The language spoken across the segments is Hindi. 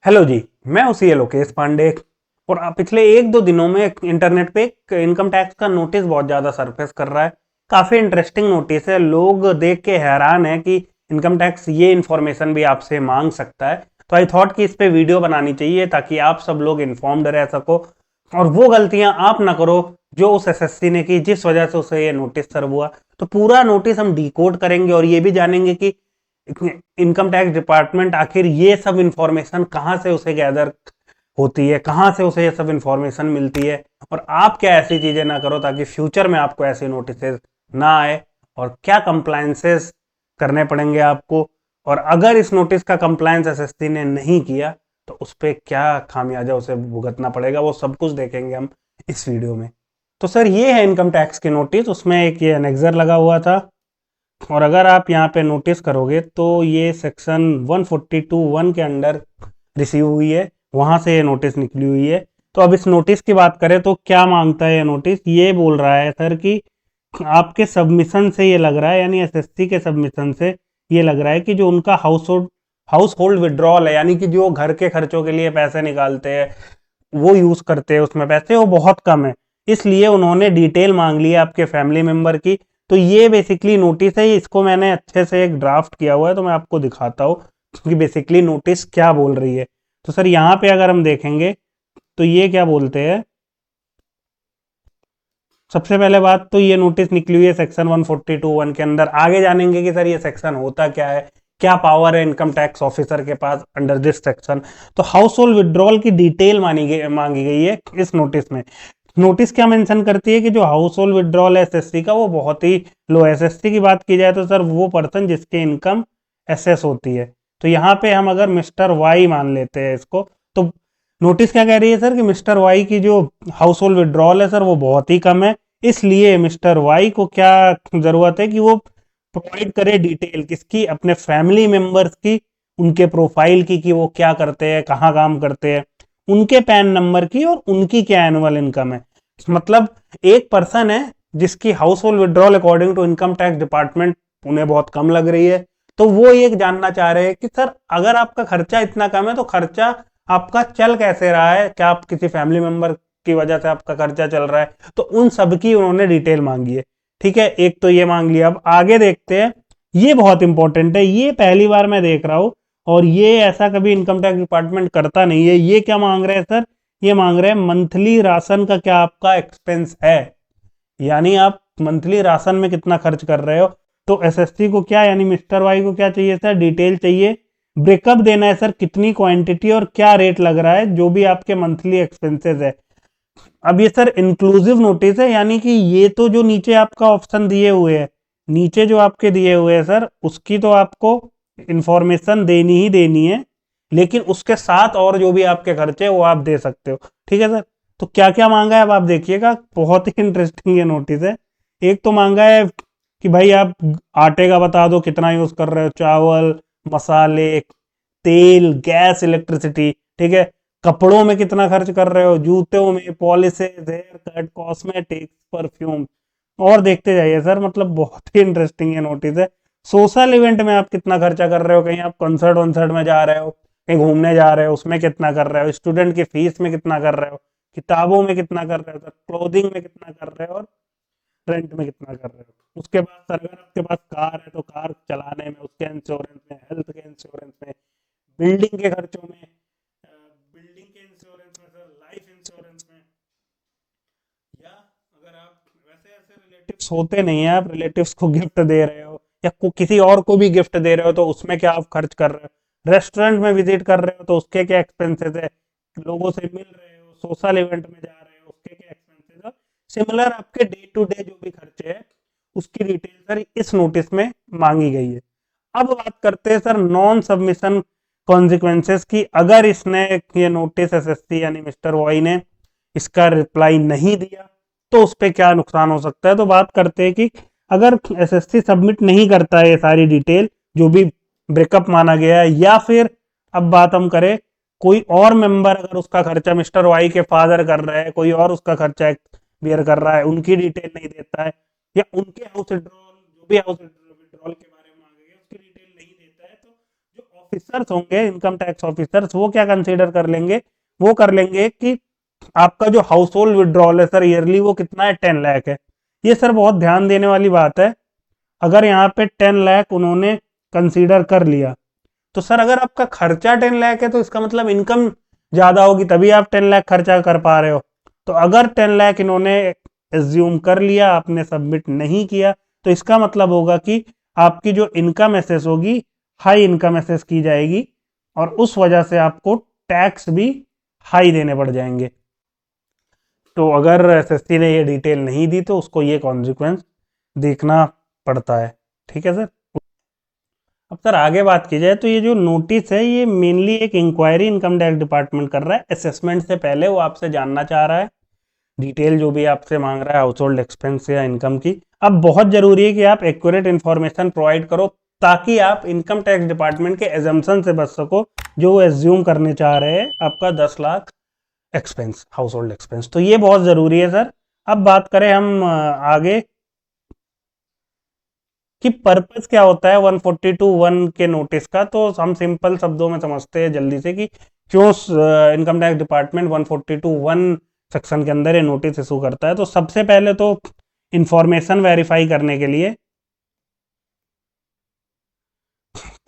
हेलो जी। मैं उसी लोकेश पांडे। और पिछले एक दो दिनों में इंटरनेट पे एक इनकम टैक्स का नोटिस बहुत ज़्यादा सरफेस कर रहा है। काफ़ी इंटरेस्टिंग नोटिस है, लोग देख के हैरान है कि इनकम टैक्स ये इन्फॉर्मेशन भी आपसे मांग सकता है। तो आई थॉट कि इस पे वीडियो बनानी चाहिए ताकि आप सब लोग इन्फॉर्म्ड रह सको और वो गलतियां आप ना करो जो उस एसएससी ने की, जिस वजह से उसे ये नोटिस सर्व हुआ। तो पूरा नोटिस हम डिकोड करेंगे और ये भी जानेंगे कि इनकम टैक्स डिपार्टमेंट आखिर ये सब इंफॉर्मेशन कहाँ से उसे गैदर होती है, कहाँ से उसे ये सब इंफॉर्मेशन मिलती है। और आप क्या ऐसी चीजें ना करो ताकि फ्यूचर में आपको ऐसे नोटिस ना आए, और क्या कंप्लायंसेस करने पड़ेंगे आपको। और अगर इस नोटिस का कंप्लायंस एसएससी ने नहीं किया तो उस पर क्या खामियाजा उसे भुगतना पड़ेगा, वो सब कुछ देखेंगे हम इस वीडियो में। तो सर ये है इनकम टैक्स की नोटिस, उसमें एक ये एनेक्सर लगा हुआ था। और अगर आप यहाँ पे नोटिस करोगे तो ये सेक्शन 142(1) के अंडर रिसीव हुई है, वहां से ये नोटिस निकली हुई है। तो अब इस नोटिस की बात करें तो क्या मांगता है ये नोटिस, ये बोल रहा है सर कि आपके सबमिशन से ये लग रहा है, यानी एसएससी के सबमिशन से ये लग रहा है कि जो उनका हाउस होल्ड विड्रॉल है, यानी कि जो घर के खर्चों के लिए पैसे निकालते हैं, वो यूज करते हैं उसमें पैसे, वो बहुत कम है। इसलिए उन्होंने डिटेल मांग ली है आपके फैमिली मेंबर की। तो ये बेसिकली नोटिस है, इसको मैंने अच्छे से एक ड्राफ्ट किया हुआ है, तो मैं आपको दिखाता हूँ कि बेसिकली नोटिस क्या बोल रही है। तो सर यहाँ पे अगर हम देखेंगे तो ये क्या बोलते हैं। सबसे पहले बात तो ये नोटिस निकली हुई है सेक्शन 142(1) के अंदर। आगे जानेंगे कि सर ये सेक्शन होता क्या है, क्या पावर है इनकम टैक्स ऑफिसर के पास अंडर दिस सेक्शन। तो हाउस होल्ड विड्रॉल की डिटेल मांगी गई है इस नोटिस में। नोटिस क्या मेंशन करती है कि जो हाउस होल्ड विड्रॉल है एसएससी का, वो बहुत ही लो है। एसएससी की बात की जाए तो सर वो पर्सन जिसके इनकम एसएस होती है। तो यहाँ पे हम अगर मिस्टर वाई मान लेते हैं इसको, तो नोटिस क्या कह रही है सर कि मिस्टर वाई की जो हाउस होल्ड विड्रॉल है सर वो बहुत ही कम है। इसलिए मिस्टर वाई को क्या जरूरत है कि वो प्रोवाइड करे डिटेल किसकी, अपने फैमिली मेंबर्स की, उनके प्रोफाइल की कि वो क्या करते हैं, कहाँ काम करते हैं, उनके पैन नंबर की और उनकी क्या एनुअल इनकम है। मतलब एक पर्सन है जिसकी household withdrawal according to income tax department उन्हें बहुत कम लग रही है। तो वो ये जानना चाह रहे हैं कि सर अगर आपका खर्चा इतना कम है तो खर्चा आपका चल कैसे रहा है, क्या आप किसी फैमिली मेंबर की वजह से आपका खर्चा चल रहा है। तो उन सब की उन्होंने डिटेल मांगी है। ठीक है, एक तो ये मांग लिया। अब आगे देखते हैं, ये बहुत इंपॉर्टेंट है, ये पहली बार मैं देख रहा हूं और ये ऐसा कभी इनकम टैक्स डिपार्टमेंट करता नहीं है। ये क्या मांग रहे हैं सर, ये मांग रहे हैं मंथली राशन का क्या आपका एक्सपेंस है, यानी आप मंथली राशन में कितना खर्च कर रहे हो। तो एसएससी को क्या, यानी मिस्टर वाई को क्या चाहिए सर, डिटेल चाहिए, ब्रेकअप देना है सर कितनी क्वांटिटी और क्या रेट लग रहा है जो भी आपके मंथली एक्सपेंसेस है। अब ये सर इंक्लूसिव नोटिस है, यानी कि ये तो जो नीचे आपका ऑप्शन दिए हुए हैं, नीचे जो आपके दिए हुए हैं सर, उसकी तो आपको इंफॉर्मेशन देनी ही देनी है, लेकिन उसके साथ और जो भी आपके खर्चे वो आप दे सकते हो। ठीक है सर। तो क्या क्या मांगा है अब आप देखिएगा, बहुत ही इंटरेस्टिंग ये नोटिस है। एक तो मांगा है कि भाई आप आटे का बता दो कितना यूज कर रहे हो, चावल, मसाले, तेल, गैस, इलेक्ट्रिसिटी। ठीक है, कपड़ों में कितना खर्च कर रहे हो, जूतों में, polishes, haircut, cosmetics, perfume, और देखते जाइए सर। मतलब बहुत ही इंटरेस्टिंग ये नोटिस है। सोशल इवेंट में आप कितना खर्चा कर रहे हो, कहीं आप कंसर्ट वंसर्ट में जा रहे हो, कहीं घूमने जा रहे हो, उसमें कितना कर रहे हो, स्टूडेंट की फीस में कितना कर रहे हो, किताबों में कितना कर रहे हो सर, क्लोथिंग में कितना कर रहे हो, और रेंट में कितना कर रहे हो। उसके बाद सर अगर आपके पास कार है तो कार चलाने में, उसके इंश्योरेंस में, हेल्थ के इंश्योरेंस में, बिल्डिंग के खर्चों में, बिल्डिंग के इंश्योरेंस में सर, लाइफ इंश्योरेंस में, या अगर आप वैसे ऐसे रिलेटिव्स होते नहीं है, आप रिलेटिव्स को गिफ्ट दे रहे हो या किसी और को भी गिफ्ट दे रहे हो तो उसमें क्या आप खर्च कर रहे हो, रेस्टोरेंट में विजिट कर रहे हो तो उसके क्या एक्सपेंसेस है, लोगों से मिल रहे हो, सोशल इवेंट में जा रहे हो, उसके क्या एक्सपेंसेस है, सिमिलर आपके डे टू डे जो भी खर्चे है उसकी डिटेल सर इस नोटिस में मांगी गई है। अब बात करते हैं सर नॉन सबमिशन कॉन्सिक्वेंसेस की। अगर इसने ये नोटिस एसएससी यानी मिस्टर वॉई ने इसका रिप्लाई नहीं दिया तो उस पर क्या नुकसान हो सकता है। तो बात करते हैं कि अगर एसएससी सबमिट नहीं करता है ये सारी डिटेल जो भी ब्रेकअप माना गया है, या फिर अब बात हम करें कोई और मेंबर अगर उसका खर्चा मिस्टर वाई के फादर कर रहे हैं, कोई और उसका खर्चा बियर कर रहा है, उनकी डिटेल नहीं देता है, या उनके हाउस विड्रॉल जो भी हाउस विड्रॉल के बारे में मांगे गए उसकी डिटेल नहीं देता है, तो जो ऑफिसर्स होंगे, इनकम टैक्स ऑफिसर्स, वो क्या कंसीडर कर लेंगे, वो कर लेंगे कि आपका जो हाउस होल्ड विड्रॉल है सर ईयरली वो कितना है, 10 लाख है। ये सर बहुत ध्यान देने वाली बात है। अगर यहाँ पे 10 लाख उन्होंने कंसीडर कर लिया तो सर अगर आपका खर्चा 10 लाख है तो इसका मतलब इनकम ज्यादा होगी, तभी आप 10 लाख खर्चा कर पा रहे हो। तो अगर 10 लाख इन्होंने एज्यूम कर लिया, आपने सबमिट नहीं किया, तो इसका मतलब होगा कि आपकी जो इनकम एसेस होगी हाई इनकम एसेस की जाएगी और उस वजह से आपको टैक्स भी हाई देने पड़ जाएंगे। तो अगर एसएससी ने ये डिटेल नहीं दी तो उसको ये कॉन्सिक्वेंस देखना पड़ता है। ठीक है सर। अब सर आगे बात की जाए तो ये जो नोटिस है ये मेनली एक इंक्वायरी इनकम टैक्स डिपार्टमेंट कर रहा है असेसमेंट से पहले। वो आपसे जानना चाह रहा है डिटेल जो भी आपसे मांग रहा है हाउस होल्ड एक्सपेंस या इनकम की। अब बहुत जरूरी है कि आप एक्यूरेट इन्फॉर्मेशन प्रोवाइड करो ताकि आप इनकम टैक्स डिपार्टमेंट के एजम्पशन से बच सको जो वो एज्यूम करने चाह रहे हैं आपका 10 lakh expense, house hold expense. तो ये बहुत जरूरी है सर। अब बात करें हम आगे कि पर्पस क्या होता है 142(1) के नोटिस का, तो हम सिंपल शब्दों में समझते हैं जल्दी से कि क्यों इनकम टैक्स डिपार्टमेंट 142(1) सेक्शन के अंदर ये नोटिस इशू करता है। तो सबसे पहले तो इंफॉर्मेशन वेरीफाई करने के लिए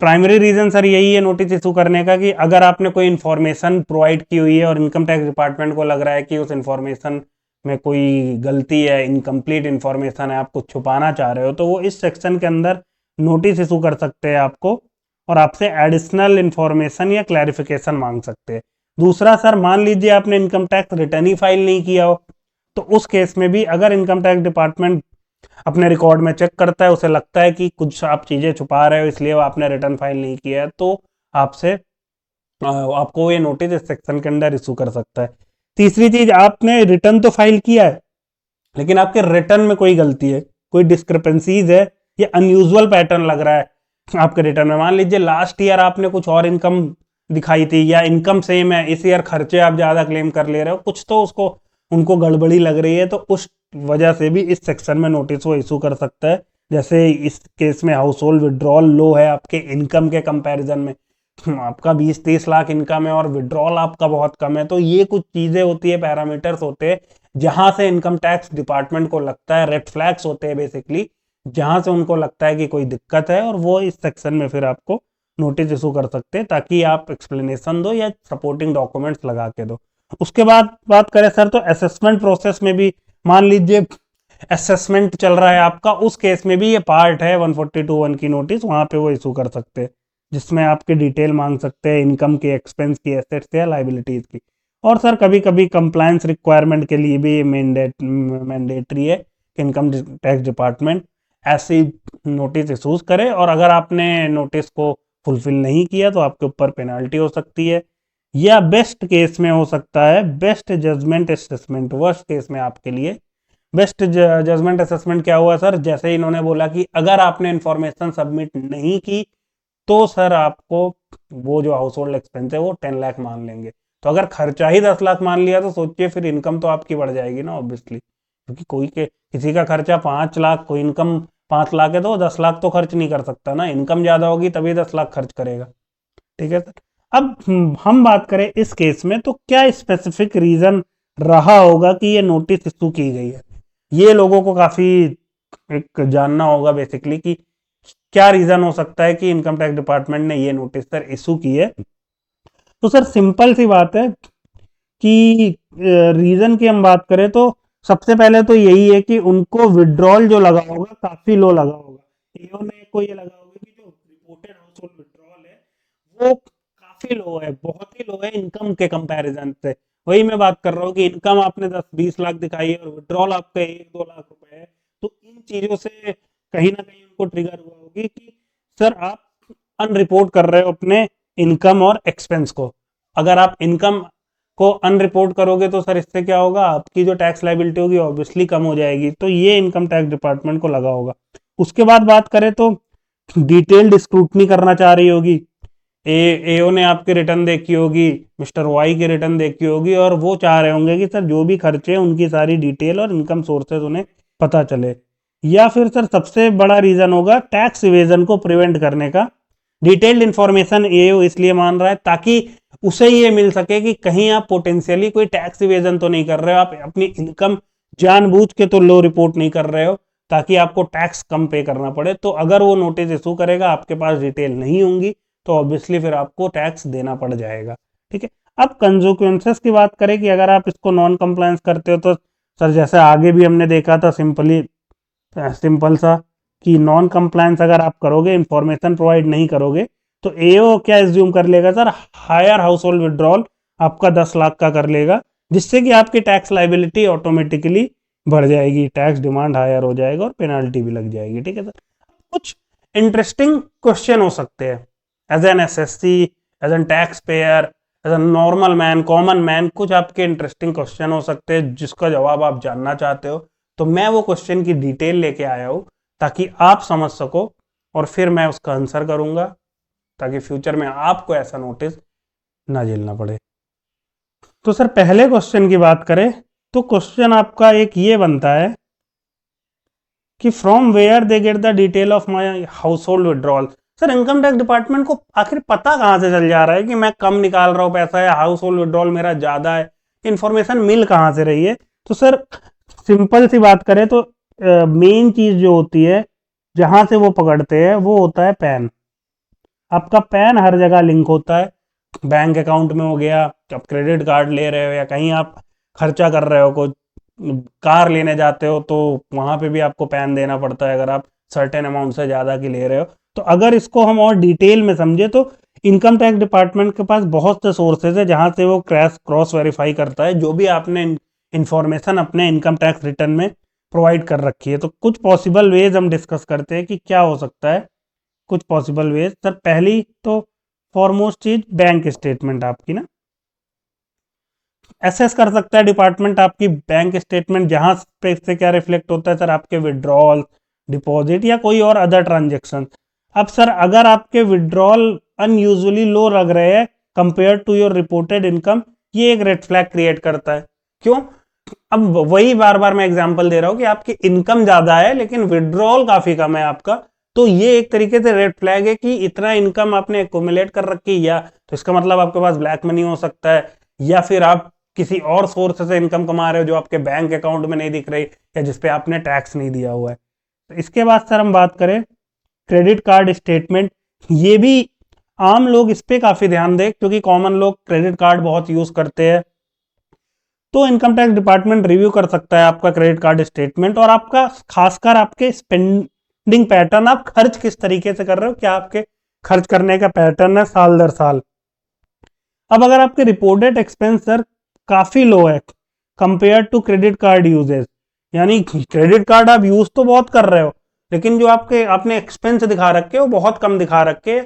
प्राइमरी रीजन सर यही है नोटिस इशू करने का कि अगर आपने कोई इन्फॉर्मेशन प्रोवाइड की हुई है और इनकम टैक्स डिपार्टमेंट को लग रहा है कि उस इन्फॉर्मेशन में कोई गलती है, इनकम्प्लीट इन्फॉर्मेशन है, आप कुछ छुपाना चाह रहे हो, तो वो इस सेक्शन के अंदर नोटिस इशू कर सकते हैं आपको और आपसे एडिशनल इन्फॉर्मेशन या क्लैरिफिकेशन मांग सकते हैं। दूसरा सर मान लीजिए आपने इनकम टैक्स रिटर्न ही फाइल नहीं किया हो, तो उस केस में भी अगर इनकम टैक्स डिपार्टमेंट अपने रिकॉर्ड में चेक करता है, उसे लगता है कि कुछ आप चीजें छुपा रहे हो इसलिए आपने रिटर्न फाइल नहीं किया है, तो आपसे आपको ये नोटिस इस सेक्शन के अंदर इशू कर सकता है। तीसरी चीज, आपने रिटर्न तो फाइल किया है लेकिन आपके रिटर्न में कोई गलती है, कोई डिस्क्रिपेंसीज है, ये अनयूजुअल पैटर्न लग रहा है आपके रिटर्न में। मान लीजिए लास्ट ईयर आपने कुछ और इनकम दिखाई थी या इनकम सेम है, इस ईयर खर्चे आप ज्यादा क्लेम कर ले रहे हो, कुछ तो उसको उनको गड़बड़ी लग रही है, तो उस वजह से भी इस सेक्शन में नोटिस वो इशू कर सकता है। जैसे इस केस में हाउस होल्ड विड्रॉल लो है आपके इनकम के कंपैरिजन में, आपका 20-30 लाख इनकम है और विड्रॉल आपका बहुत कम है, तो ये कुछ चीजें होती है, पैरामीटर्स होते हैं जहां से इनकम टैक्स डिपार्टमेंट को लगता है, रेड फ्लैग्स होते हैं बेसिकली, जहां से उनको लगता है कि कोई दिक्कत है और वो इस सेक्शन में फिर आपको नोटिस इशू कर सकते हैं ताकि आप एक्सप्लेनेशन दो या सपोर्टिंग डॉक्यूमेंट्स लगा के दो। उसके बाद बात करें सर तो असेसमेंट प्रोसेस में भी मान लीजिए असेसमेंट चल रहा है आपका, उस केस में भी ये पार्ट है 142(1) की नोटिस, वहां पे वो इशू कर सकते हैं जिसमें आपके डिटेल मांग सकते हैं इनकम की, एक्सपेंस की, एसेट्स या लाइबिलिटीज की। और सर कभी कभी कंप्लायंस रिक्वायरमेंट के लिए भी मैंडेटरी है कि इनकम टैक्स डिपार्टमेंट ऐसी नोटिस इशूज करे और अगर आपने नोटिस को फुलफिल नहीं किया तो आपके ऊपर पेनाल्टी हो सकती है या बेस्ट केस में हो सकता है best judgement assessment. Worst case में आपके लिए बेस्ट जजमेंट असेसमेंट क्या हुआ सर, जैसे इन्होंने बोला कि अगर आपने इंफॉर्मेशन सबमिट नहीं की तो सर आपको वो जो हाउस होल्ड एक्सपेंस है वो 10 लाख मान लेंगे। तो अगर खर्चा ही 10 लाख मान लिया तो सोचिए फिर इनकम तो आपकी बढ़ जाएगी ना ऑब्वियसली, क्योंकि किसी का खर्चा 5 लाख, कोई इनकम 5 लाख है तो 10 लाख तो खर्च नहीं कर सकता ना, इनकम ज्यादा होगी तभी 10 लाख खर्च करेगा। ठीक है सर। अब हम बात करें इस केस में तो क्या स्पेसिफिक रीजन रहा होगा कि ये नोटिस इशू की गई है, ये लोगों को काफी एक जानना होगा बेसिकली कि क्या रीजन हो सकता है कि इनकम टैक्स डिपार्टमेंट ने ये नोटिस सर इशू की है। तो सर सिंपल सी बात है कि रीजन की हम बात करें तो सबसे पहले तो यही है कि उनको विड्रॉल जो लगा होगा काफी लो लगा होगा। एओ ने को ये लगा होगा कि जो रिपोर्टेड हाउस होल्ड विड्रॉल है वो काफी लो है, बहुत ही लो है इनकम के कंपैरिजन से। वही मैं बात कर रहा हूँ कि इनकम आपने 10-20 लाख दिखाई है और विड्रॉल आपका 1-2 लाख रुपए है, तो इन चीजों से कहीं ना कहीं उनको ट्रिगर हुआ होगी कि सर आप अनरिपोर्ट कर रहे हो अपने इनकम और एक्सपेंस को। अगर आप इनकम को अनरिपोर्ट करोगे तो सर इससे क्या होगा, आपकी जो टैक्स लायबिलिटी होगी ऑब्वियसली कम हो जाएगी, तो ये इनकम टैक्स डिपार्टमेंट को लगा होगा। उसके बाद बात करें तो डिटेल्ड स्क्रूटनी करना चाह रही होगी, एओ ने आपके रिटर्न देखी होगी, मिस्टर वाई की रिटर्न देखी होगी और वो चाह रहे होंगे कि सर जो भी खर्चे हैं उनकी सारी डिटेल और इनकम सोर्सेज उन्हें पता चले। या फिर सर सबसे बड़ा रीजन होगा टैक्स इवेजन को प्रिवेंट करने का, डिटेल्ड इंफॉर्मेशन एओ इसलिए मान रहा है ताकि उसे ये मिल सके कि कहीं आप पोटेंशियली कोई टैक्स इवेजन तो नहीं कर रहे हो, आप अपनी इनकम जानबूझ के तो लो रिपोर्ट नहीं कर रहे हो ताकि आपको टैक्स कम पे करना पड़े। तो अगर वो नोटिस इशू करेगा, आपके पास डिटेल नहीं होंगी, तो ऑब्वियसली फिर आपको टैक्स देना पड़ जाएगा। ठीक है, अब कंसिक्वेंसेस की बात करें कि अगर आप इसको नॉन कंप्लायंस करते हो तो सर जैसे आगे भी हमने देखा था सिंपल सा कि नॉन कंप्लायंस अगर आप करोगे, इंफॉर्मेशन प्रोवाइड नहीं करोगे, तो एओ क्या एज्यूम कर लेगा sir, higher household withdrawal आपका 10 लाख का कर लेगा, जिससे कि आपकी टैक्स लाइबिलिटी ऑटोमेटिकली बढ़ जाएगी, टैक्स डिमांड हायर हो जाएगा और पेनाल्टी भी लग जाएगी। ठीक है सर, कुछ इंटरेस्टिंग क्वेश्चन हो सकते हैं as an SSC, as an taxpayer, as an normal man, common man, कुछ आपके इंटरेस्टिंग क्वेश्चन हो सकते हैं जिसका जवाब आप जानना चाहते हो। तो मैं वो क्वेश्चन की डिटेल लेके आया हूं ताकि आप समझ सको और फिर मैं उसका आंसर करूंगा ताकि फ्यूचर में आपको ऐसा नोटिस ना झेलना पड़े। तो सर पहले क्वेश्चन की बात करें तो क्वेश्चन आपका एक ये बनता है कि from where they get the detail of my household withdrawal. Sir income tax department को आखिर पता कहां से चल जा रहा है कि मैं कम निकाल रहा हूं पैसा या हाउस होल्ड विड्रॉल मेरा ज्यादा है, इंफॉर्मेशन मिल कहां से रही है? तो सर सिंपल सी बात करें तो मेन चीज जो होती है जहां से वो पकड़ते हैं वो होता है पैन। आपका पैन हर जगह लिंक होता है, बैंक अकाउंट में हो गया, आप क्रेडिट कार्ड ले रहे हो या कहीं आप खर्चा कर रहे हो, कोई कार लेने जाते हो तो वहां पे भी आपको पैन देना पड़ता है अगर आप सर्टेन अमाउंट से ज्यादा की ले रहे हो। तो अगर इसको हम और डिटेल में समझे तो इनकम टैक्स डिपार्टमेंट के पास बहुत से सोर्सेज है जहां से वो क्रॉस वेरीफाई करता है जो भी आपने इंफॉर्मेशन अपने इनकम टैक्स रिटर्न में प्रोवाइड कर रखी है। तो कुछ पॉसिबल वेज हम डिस्कस करते हैं कि क्या हो सकता है। कुछ पॉसिबल वेज सर, पहली तो फॉरमोस्ट चीज बैंक स्टेटमेंट आपकी ना एसेस कर सकता है डिपार्टमेंट आपकी बैंक स्टेटमेंट, जहां पे से क्या रिफ्लेक्ट होता है सर, आपके विड्रॉल, डिपॉजिट या कोई और अदर ट्रांजेक्शन। अब सर अगर आपके विड्रॉल अनयूजुअली लो लग रहे हैं compare to your reported income, ये एक रेड फ्लैग क्रिएट करता है। क्यों? अब वही बार बार मैं एग्जांपल दे रहा हूं कि आपकी इनकम ज्यादा है लेकिन विड्रॉल काफी कम है आपका, तो ये एक तरीके से रेड फ्लैग है कि इतना इनकम आपने एक्यूमुलेट कर रखी है, या तो इसका मतलब आपके पास ब्लैक मनी हो सकता है या फिर आप किसी और सोर्स से इनकम कमा रहे हो जो आपके बैंक अकाउंट में नहीं दिख रही या जिसपे आपने टैक्स नहीं दिया हुआ है। तो इसके बाद सर हम बात करें क्रेडिट कार्ड स्टेटमेंट, ये भी आम लोग इस पे काफी ध्यान दें क्योंकि कॉमन लोग क्रेडिट कार्ड बहुत यूज करते हैं। तो इनकम टैक्स डिपार्टमेंट रिव्यू कर सकता है आपका क्रेडिट कार्ड स्टेटमेंट और आपका खासकर आपके स्पेंडिंग पैटर्न, आप खर्च किस तरीके से कर रहे हो, क्या आपके खर्च करने का पैटर्न है साल दर साल। अब अगर आपके रिपोर्टेड एक्सपेंस सर काफी लो है compare to credit card uses, यानी क्रेडिट कार्ड आप यूज तो बहुत कर रहे हो लेकिन जो आपने एक्सपेंस दिखा रखे हो बहुत कम दिखा रखे,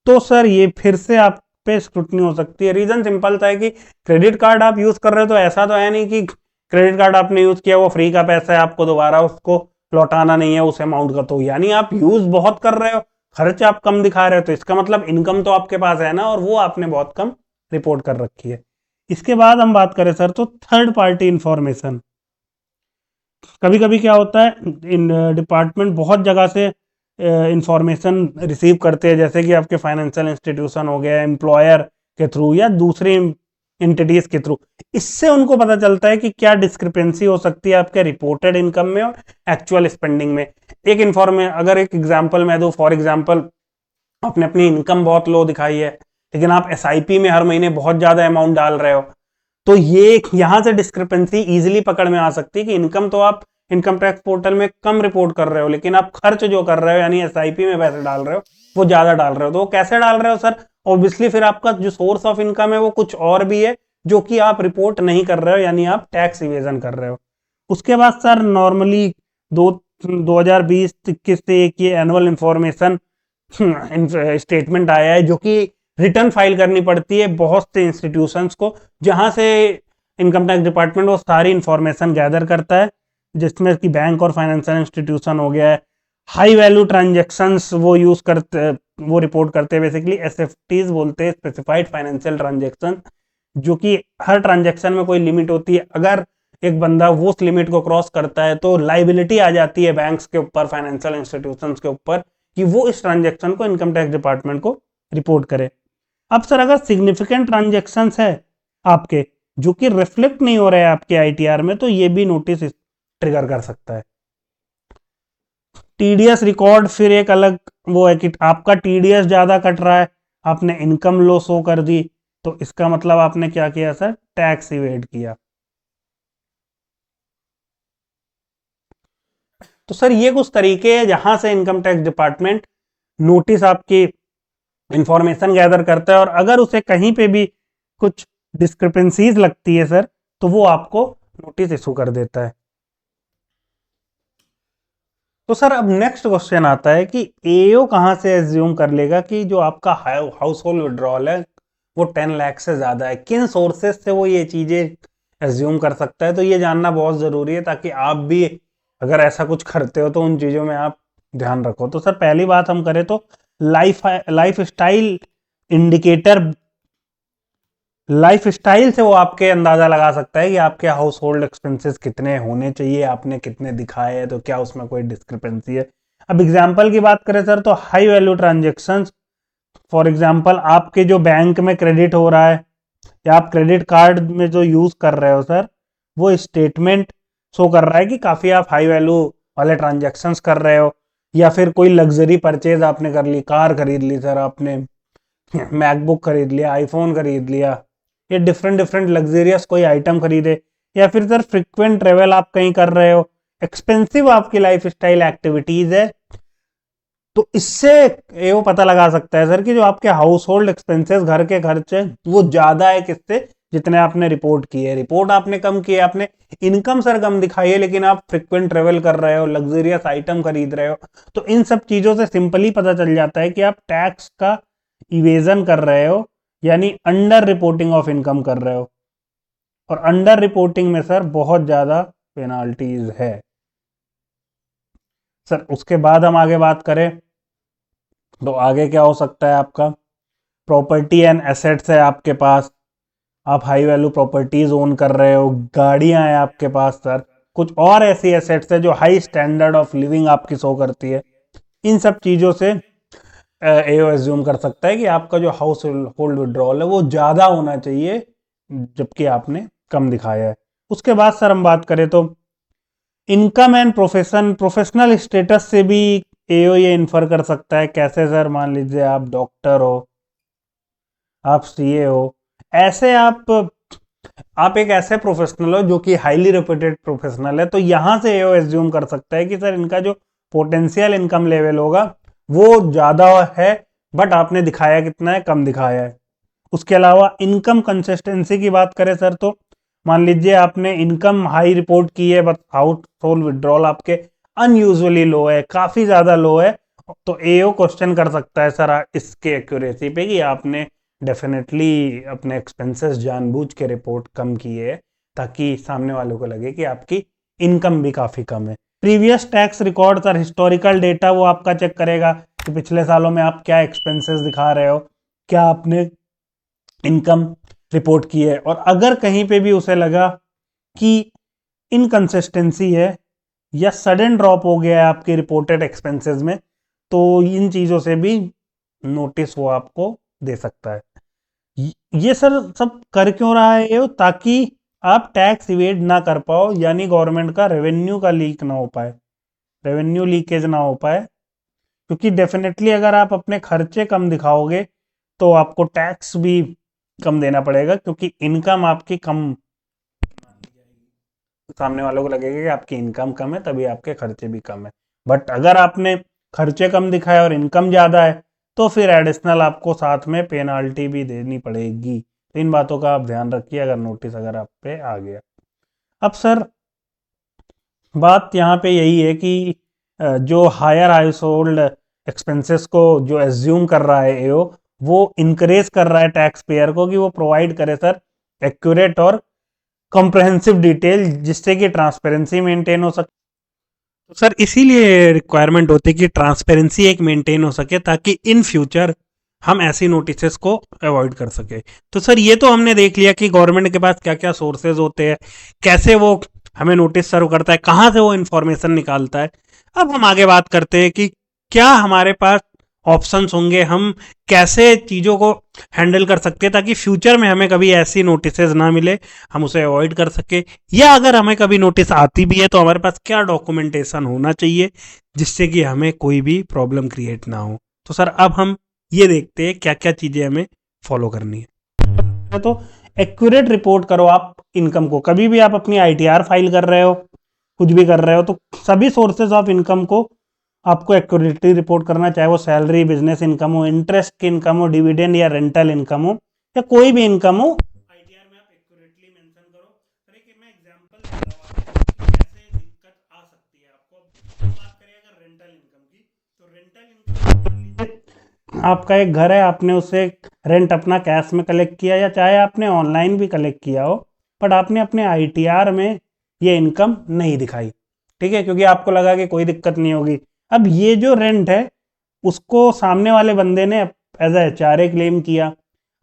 तो सर ये फिर से आप पे स्क्रूटनी हो सकती है। रीजन सिंपल था कि क्रेडिट कार्ड आप यूज कर रहे हो तो ऐसा तो है नहीं कि क्रेडिट कार्ड आपने यूज किया वो फ्री का पैसा है, आपको दोबारा उसको लौटाना नहीं है उस अमाउंट का, तो यानी आप यूज बहुत कर रहे हो, खर्च आप कम दिखा रहे हो, तो इसका मतलब इनकम तो आपके पास है ना, और वो आपने बहुत कम रिपोर्ट कर रखी है। इसके बाद हम बात करें सर तो थर्ड पार्टी इंफॉर्मेशन। कभी कभी क्या होता है इन डिपार्टमेंट बहुत जगह से इंफॉर्मेशन रिसीव करते हैं, जैसे कि आपके फाइनेंशियल इंस्टीट्यूशन हो गया, एम्प्लॉयर के थ्रू या दूसरी एंटिटीज के थ्रू। इससे उनको पता चलता है कि क्या डिस्क्रिपेंसी हो सकती है आपके रिपोर्टेड इनकम में और एक्चुअल स्पेंडिंग में। अगर एक एग्जांपल मैं दूं, फॉर एग्जांपल आपने अपनी इनकम बहुत लो दिखाई है लेकिन आप एसआईपी में हर महीने बहुत ज्यादा अमाउंट डाल रहे हो, तो ये यहां से डिस्क्रिपेंसी इजीली पकड़ में आ सकती है कि इनकम तो आप इनकम टैक्स पोर्टल में कम रिपोर्ट कर रहे हो लेकिन आप खर्च जो कर रहे हो यानी एसआईपी में पैसे डाल रहे हो वो ज्यादा डाल रहे हो। तो वो कैसे डाल रहे हो सर? ऑब्वियसली फिर आपका जो सोर्स ऑफ इनकम है वो कुछ और भी है जो कि आप रिपोर्ट नहीं कर रहे हो, यानी आप टैक्स इवेजन कर रहे हो। उसके बाद सर नॉर्मली 2020-21 से एक ये एनुअल इंफॉर्मेशन स्टेटमेंट आया है जो कि रिटर्न फाइल करनी पड़ती है बहुत से इंस्टीट्यूशंस को, जहां से इनकम टैक्स डिपार्टमेंट वो सारी इंफॉर्मेशन गैदर करता है, जिसमें कि बैंक और फाइनेंशियल इंस्टीट्यूशन हो गया है, हाई वैल्यू ट्रांजेक्शंस वो रिपोर्ट करते हैं, बेसिकली एसएफटीज बोलते हैं, स्पेसिफाइड फाइनेंशियल ट्रांजेक्शन, जो कि हर ट्रांजेक्शन में कोई लिमिट होती है। अगर एक बंदा उस लिमिट को क्रॉस करता है तो लाइबिलिटी आ जाती है बैंक्स के ऊपर, फाइनेंशियल इंस्टीट्यूशंस के ऊपर कि वो इस ट्रांजेक्शन को इनकम टैक्स डिपार्टमेंट को रिपोर्ट करे। अब सर अगर सिग्निफिकेंट ट्रांजेक्शंस है आपके जो कि रिफ्लेक्ट नहीं हो रहे हैं आपके आईटीआर में, तो ये भी नोटिस ट्रिगर कर सकता है। टीडीएस रिकॉर्ड फिर एक अलग वो है कि आपका टीडीएस ज्यादा कट रहा है, आपने इनकम लो शो कर दी, तो इसका मतलब आपने क्या किया सर, टैक्स इवेड किया। तो सर ये कुछ तरीके हैं जहां से इनकम टैक्स डिपार्टमेंट नोटिस आपकी इंफॉर्मेशन गैदर करता है, और अगर उसे कहीं पे भी कुछ डिस्क्रिपेंसीज लगती है सर, तो वो आपको नोटिस इशू कर देता है। तो सर अब नेक्स्ट क्वेश्चन आता है कि एओ कहां से एज्यूम कर लेगा कि जो आपका हाउस होल्ड विड्रॉल है वो 10 लाख से ज्यादा है, किन सोर्सेस से वो ये चीजें एज्यूम कर सकता है। तो ये जानना बहुत जरूरी है ताकि आप भी अगर ऐसा कुछ करते हो तो उन चीजों में आप ध्यान रखो। तो सर पहली बात हम करें तो life style indicator, life style से वो आपके अंदाजा लगा सकता है कि आपके हाउस होल्ड एक्सपेंसेस कितने होने चाहिए, आपने कितने दिखाए हैं, तो क्या उसमें कोई डिस्क्रिपेंसी है। अब एग्जांपल की बात करें सर तो high value transactions, for example आपके जो बैंक में क्रेडिट हो रहा है या आप क्रेडिट कार्ड में जो यूज कर रहे हो सर, वो स्टेटमेंट शो कर रहा है कि काफी आप हाई वैल्यू वाले ट्रांजेक्शंस कर रहे हो, या फिर कोई लग्जरी परचेज आपने कर ली, कार खरीद ली सर आपने, मैकबुक खरीद लिया, आईफोन खरीद लिया, ये डिफरेंट डिफरेंट लग्जरियस कोई आइटम खरीदे, या फिर सर फ्रिक्वेंट ट्रेवल आप कहीं कर रहे हो, एक्सपेंसिव आपकी लाइफ स्टाइल एक्टिविटीज है, तो इससे ये वो पता लगा सकता है सर कि जो आपके हाउस होल्ड एक्सपेंसेस, घर के खर्चे, वो ज्यादा है किससे, जितने आपने रिपोर्ट किए। रिपोर्ट आपने कम किए, आपने इनकम सर कम दिखाई है, लेकिन आप फ्रिक्वेंट ट्रेवल कर रहे हो, लग्जरियस आइटम खरीद रहे हो, तो इन सब चीजों से सिंपली पता चल जाता है कि आप टैक्स का इवेजन कर रहे हो, यानी अंडर रिपोर्टिंग ऑफ इनकम कर रहे हो, और अंडर रिपोर्टिंग में सर बहुत ज्यादा पेनाल्टीज है। सर उसके बाद हम आगे बात करें तो आगे क्या हो सकता है, आपका प्रॉपर्टी एंड एसेट्स है आपके पास, आप हाई वैल्यू प्रॉपर्टीज ओन कर रहे हो, गाड़ियां हैं आपके पास सर, कुछ और ऐसी एसेट्स है जो हाई स्टैंडर्ड ऑफ लिविंग आपकी शो करती है। इन सब चीजों से एओ एज्यूम कर सकता है कि आपका जो हाउस होल्ड विड्रॉल है वो ज्यादा होना चाहिए, जबकि आपने कम दिखाया है। उसके बाद सर हम बात करें तो इनकम एंड प्रोफेशनल स्टेटस से भी एओ ये इन्फर कर सकता है। कैसे सर, मान लीजिए आप डॉक्टर हो, आप सीए हो, ऐसे आप एक ऐसे प्रोफेशनल हो जो कि हाईली रेप्यूटेड प्रोफेशनल है, तो यहां से एओ एज्यूम कर सकता है कि सर इनका जो पोटेंशियल इनकम लेवल होगा वो ज्यादा है, बट आपने दिखाया कितना है, कम दिखाया है। उसके अलावा इनकम कंसिस्टेंसी की बात करें सर तो मान लीजिए आपने इनकम हाई रिपोर्ट की है, बट हाउस होल्ड विड्रॉल आपके अनयूजुअली लो है, काफी ज्यादा लो है, तो एओ क्वेश्चन कर सकता है सर इसके एक्यूरेसी पे कि आपने डेफिनेटली अपने एक्सपेंसेस जानबूझ के रिपोर्ट कम की है, ताकि सामने वालों को लगे कि आपकी इनकम भी काफी कम है। Previous tax record sir, historical data वो आपका चेक करेगा कि पिछले सालों में आप क्या एक्सपेंसेस दिखा रहे हो, क्या आपने इनकम रिपोर्ट की है, और अगर कहीं पे भी उसे लगा कि इनकंसिस्टेंसी है या सडन ड्रॉप हो गया है आपके रिपोर्टेड एक्सपेंसेस में, तो इन चीजों से भी नोटिस वो आपको दे सकता है। ये सर सब कर क्यों रहा है ये, ताकि आप टैक्स इवेड ना कर पाओ, यानी गवर्नमेंट का रेवेन्यू का लीक ना हो पाए, रेवेन्यू लीकेज ना हो पाए, क्योंकि डेफिनेटली अगर आप अपने खर्चे कम दिखाओगे तो आपको टैक्स भी कम देना पड़ेगा, क्योंकि इनकम आपकी कम, सामने वालों को लगेगा कि आपकी इनकम कम है तभी आपके खर्चे भी कम है। बट अगर आपने खर्चे कम दिखाए और इनकम ज्यादा है तो फिर एडिशनल आपको साथ में पेनाल्टी भी देनी पड़ेगी। तो इन बातों का आप ध्यान रखिए अगर नोटिस अगर आप पे आ गया। अब सर बात यहाँ पे यही है कि जो हायर हाउस होल्ड एक्सपेंसेस को जो एज्यूम कर रहा है एओ, वो इनकरेज कर रहा है टैक्स पेयर को कि वो प्रोवाइड करे सर एक्यूरेट और कॉम्प्रहेंसिव डिटेल, जिससे कि ट्रांसपेरेंसी मेंटेन हो सके। तो सर इसीलिए रिक्वायरमेंट होती है कि ट्रांसपेरेंसी एक मेंटेन हो सके, ताकि इन फ्यूचर हम ऐसी नोटिसेस को अवॉइड कर सके। तो सर ये तो हमने देख लिया कि गवर्नमेंट के पास क्या क्या सोर्सेज होते हैं, कैसे वो हमें नोटिस सर्व करता है, कहाँ से वो इंफॉर्मेशन निकालता है। अब हम आगे बात करते हैं कि क्या हमारे पास ऑप्शंस होंगे, हम कैसे चीज़ों को हैंडल कर सकते हैं ताकि फ्यूचर में हमें कभी ऐसी नोटिसेज ना मिले, हम उसे अवॉइड कर सके। या अगर हमें कभी नोटिस आती भी है तो हमारे पास क्या डॉक्यूमेंटेशन होना चाहिए जिससे कि हमें कोई भी प्रॉब्लम क्रिएट ना हो। तो सर अब हम ये देखते हैं क्या क्या चीज़ें हमें फॉलो करनी है। तो एक्यूरेट रिपोर्ट करो आप इनकम को। कभी भी आप अपनी आईटीआर फाइल कर रहे हो, कुछ भी कर रहे हो, तो सभी सोर्सेज ऑफ इनकम को आपको एक्यूरेटली रिपोर्ट करना, चाहे वो सैलरी, बिजनेस इनकम हो, इंटरेस्ट की इनकम हो, डिविडेंड या रेंटल इनकम हो, या कोई भी इनकम हो, आईटीआर में आप एक्यूरेटली मेंशन करो। सर एक मैं एग्जांपल दे रहा हूँ आपको कि कैसे दिक्कत आ सकती है आपको। हम बात करें अगर रेंटल इनकम की, तो रेंटल इनकम आपका एक घर है, आपने उसे रेंट अपना कैश में कलेक्ट किया या चाहे आपने ऑनलाइन भी कलेक्ट किया हो, बट आपने अपने आईटीआर में ये इनकम नहीं दिखाई, ठीक है, क्योंकि आपको लगा कि कोई दिक्कत नहीं होगी। अब ये जो रेंट है उसको सामने वाले बंदे ने एज एचआरए क्लेम किया।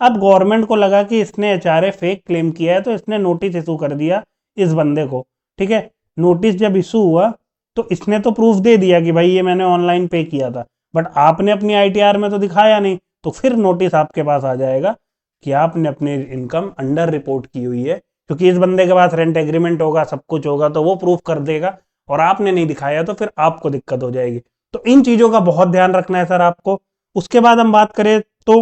अब गवर्नमेंट को लगा कि इसने एचआरए फेक क्लेम किया है, तो इसने नोटिस इशू कर दिया इस बंदे को, ठीक है। नोटिस जब इशू हुआ तो इसने तो प्रूफ दे दिया कि भाई ये मैंने ऑनलाइन पे किया था, बट आपने अपनी आईटीआर में तो दिखाया नहीं, तो फिर नोटिस आपके पास आ जाएगा कि आपने अपनी इनकम अंडर रिपोर्ट की हुई है। क्योंकि इस बंदे के पास रेंट एग्रीमेंट होगा, सब कुछ होगा, तो वो प्रूफ कर देगा, और आपने नहीं दिखाया तो फिर आपको दिक्कत हो जाएगी। तो इन चीजों का बहुत ध्यान रखना है सर आपको। उसके बाद हम बात करें तो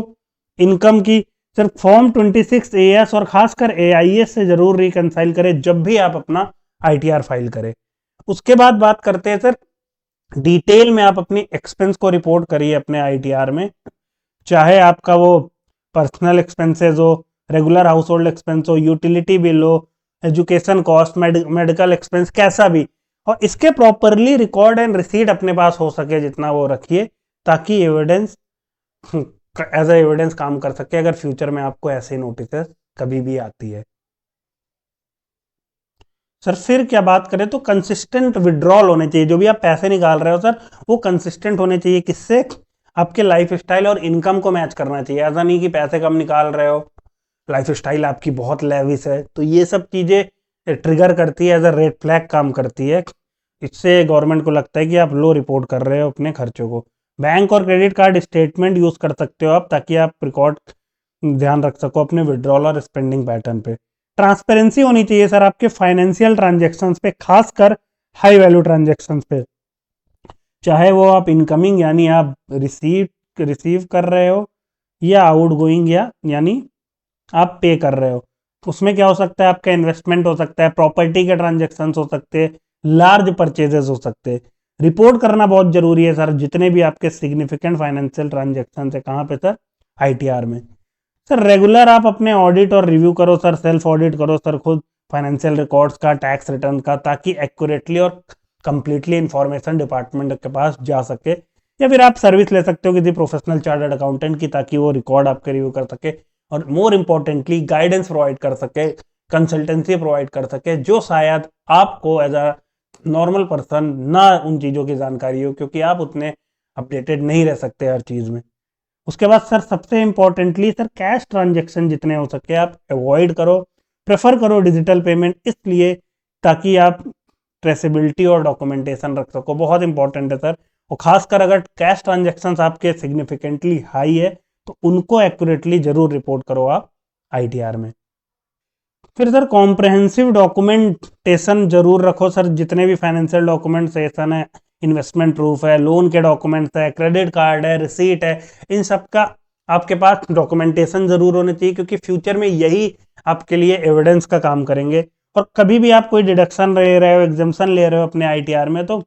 इनकम की, सर फॉर्म 26AS और खासकर AIS से जरूर रिकंसाइल करें जब भी आप अपना आईटीआर फाइल करें। उसके बाद बात करते हैं सर डिटेल में आप अपनी एक्सपेंस को रिपोर्ट करिए अपने आईटीआर में, चाहे आपका वो पर्सनल एक्सपेंसेस हो, रेगुलर हाउस होल्ड एक्सपेंस हो, यूटिलिटी बिल हो, एजुकेशन कॉस्ट, मेडिकल एक्सपेंस, कैसा भी, और इसके प्रॉपरली रिकॉर्ड एंड रिसीट अपने पास हो सके जितना वो रखिए, ताकि एविडेंस एज ए एविडेंस काम कर सके अगर फ्यूचर में आपको ऐसे नोटिस कभी भी आती है। सर फिर क्या बात करें तो कंसिस्टेंट विड्रॉल होने चाहिए। जो भी आप पैसे निकाल रहे हो सर, वो कंसिस्टेंट होने चाहिए। किससे? आपके लाइफ स्टाइल और इनकम को मैच करना चाहिए। ऐसा नहीं कि पैसे कम निकाल रहे हो, लाइफ स्टाइल आपकी बहुत लेविश है, तो ये सब चीज़ें ट्रिगर करती है, एज अ रेड फ्लैग काम करती है। इससे गवर्नमेंट को लगता है कि आप लो रिपोर्ट कर रहे हो अपने खर्चों को। बैंक और क्रेडिट कार्ड स्टेटमेंट यूज़ कर सकते हो आप, ताकि आप रिकॉर्ड ध्यान रख सको अपने विड्रॉल और स्पेंडिंग पैटर्न पे। ट्रांसपेरेंसी होनी चाहिए सर आपके फाइनेंशियल ट्रांजेक्शन्स पे, खासकर हाई वैल्यू ट्रांजेक्शन्स पे, चाहे वो आप इनकमिंग यानी आप रिसीव कर रहे हो, या आउट गोइंग यानी आप पे कर रहे हो। उसमें क्या हो सकता है, आपका इन्वेस्टमेंट हो सकता है, प्रॉपर्टी के ट्रांजेक्शन हो सकते हैं, लार्ज परचेजेस हो सकते हैं। रिपोर्ट करना बहुत जरूरी है सर, जितने भी आपके सिग्निफिकेंट फाइनेंशियल ट्रांजेक्शन है। कहाँ पे सर? आईटीआर में। सर रेगुलर आप अपने ऑडिट और रिव्यू करो सर, सेल्फ ऑडिट करो सर खुद फाइनेंशियल रिकॉर्ड्स का, टैक्स रिटर्न का, ताकि एक्यूरेटली और कंप्लीटली इंफॉर्मेशन डिपार्टमेंट के पास जा सके। या फिर आप सर्विस ले सकते हो किसी प्रोफेशनल चार्टर्ड अकाउंटेंट की, ताकि वो रिकॉर्ड आपके रिव्यू कर सके और मोर इंपॉर्टेंटली गाइडेंस प्रोवाइड कर सके, कंसल्टेंसी प्रोवाइड कर सके, जो शायद आपको एज अ नॉर्मल पर्सन ना उन चीज़ों की जानकारी हो, क्योंकि आप उतने अपडेटेड नहीं रह सकते हर चीज़ में। उसके बाद सर सबसे इंपॉर्टेंटली सर कैश ट्रांजेक्शन जितने हो सके आप अवॉइड करो, प्रेफर करो डिजिटल पेमेंट, इसलिए ताकि आप ट्रेसेबिलिटी और डॉक्यूमेंटेशन रख सको। बहुत इंपॉर्टेंट है सर, और खासकर अगर कैश ट्रांजेक्शन्स आपके सिग्निफिकेंटली हाई है तो उनको एक्यूरेटली जरूर रिपोर्ट करो आप आईटीआर में। फिर सर कॉम्प्रहेंसिव डॉक्यूमेंटेशन जरूर रखो सर, जितने भी फाइनेंशियल डॉक्यूमेंटेशन है, इन्वेस्टमेंट प्रूफ है, लोन के डॉक्यूमेंट्स है, क्रेडिट कार्ड है, रिसीट है, इन सब का आपके पास डॉक्यूमेंटेशन जरूर होने चाहिए, क्योंकि फ्यूचर में यही आपके लिए एविडेंस का काम करेंगे। और कभी भी आप कोई डिडक्शन ले रहे हो, एग्जाम्पशन ले रहे हो अपने आईटीआर में, तो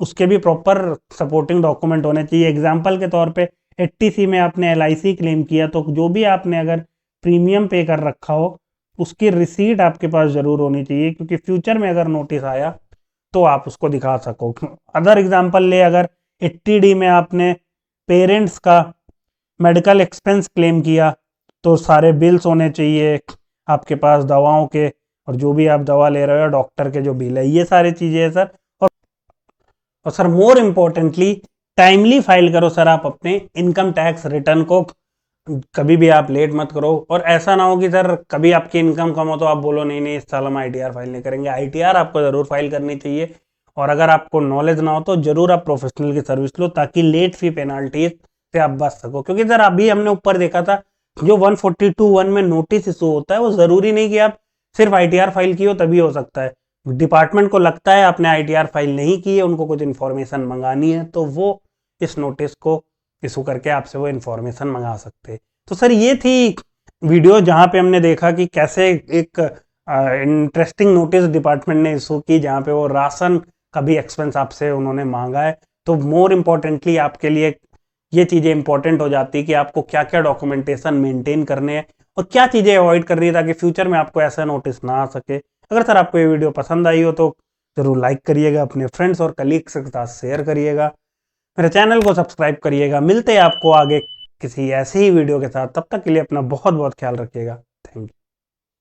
उसके भी प्रॉपर सपोर्टिंग डॉक्यूमेंट होने चाहिए। एग्जाम्पल के तौर पे 80C में आपने एलआईसी क्लेम किया, तो जो भी आपने अगर प्रीमियम पे कर रखा हो उसकी रिसीट आपके पास जरूर होनी चाहिए, क्योंकि फ्यूचर में अगर नोटिस आया तो आप उसको दिखा सको। अदर एग्जाम्पल ले, अगर 80D में आपने पेरेंट्स का मेडिकल एक्सपेंस क्लेम किया, तो सारे बिल्स होने चाहिए आपके पास दवाओं के, और जो भी आप दवा ले रहे हो डॉक्टर के जो बिल है, ये सारी चीज़ें है सर। और sir more importantly timely file करो सर आप अपने इनकम टैक्स रिटर्न को, कभी भी आप लेट मत करो। और ऐसा ना हो कि सर कभी आपकी इनकम कम हो तो आप बोलो नहीं नहीं इस साल हम आईटीआर फाइल नहीं करेंगे। आईटीआर आपको जरूर फाइल करनी चाहिए, और अगर आपको नॉलेज ना हो तो जरूर आप प्रोफेशनल की सर्विस लो, ताकि लेट फी पेनाल्टी से आप बच सको। क्योंकि सर अभी हमने ऊपर देखा था जो 142(1) में नोटिस इशू होता है वो जरूरी नहीं कि आप सिर्फ ITR फाइल की हो तभी हो सकता है। डिपार्टमेंट को लगता है आपने ITR फाइल नहीं की है, उनको कुछ इन्फॉर्मेशन मंगानी है, तो वो इस नोटिस को इशू करके आपसे वो इन्फॉर्मेशन मंगा सकते हैं। तो सर ये थी वीडियो जहां पे हमने देखा कि कैसे एक इंटरेस्टिंग नोटिस डिपार्टमेंट ने इशू की, जहां पे वो राशन का भी एक्सपेंस आपसे उन्होंने मांगा है। तो मोर इम्पोर्टेंटली आपके लिए ये चीज़ें इंपॉर्टेंट हो जाती है कि आपको क्या क्या डॉक्यूमेंटेशन मेंटेन करने हैं और क्या चीज़ें अवॉइड करनी है, ताकि फ्यूचर में आपको ऐसा नोटिस ना आ सके। अगर सर आपको ये वीडियो पसंद आई हो तो जरूर लाइक करिएगा, अपने फ्रेंड्स और कलीग्स के साथ शेयर करिएगा, मेरे चैनल को सब्सक्राइब करिएगा। मिलते हैं आपको आगे किसी ऐसे ही वीडियो के साथ, तब तक के लिए अपना बहुत बहुत ख्याल रखिएगा। Thank you.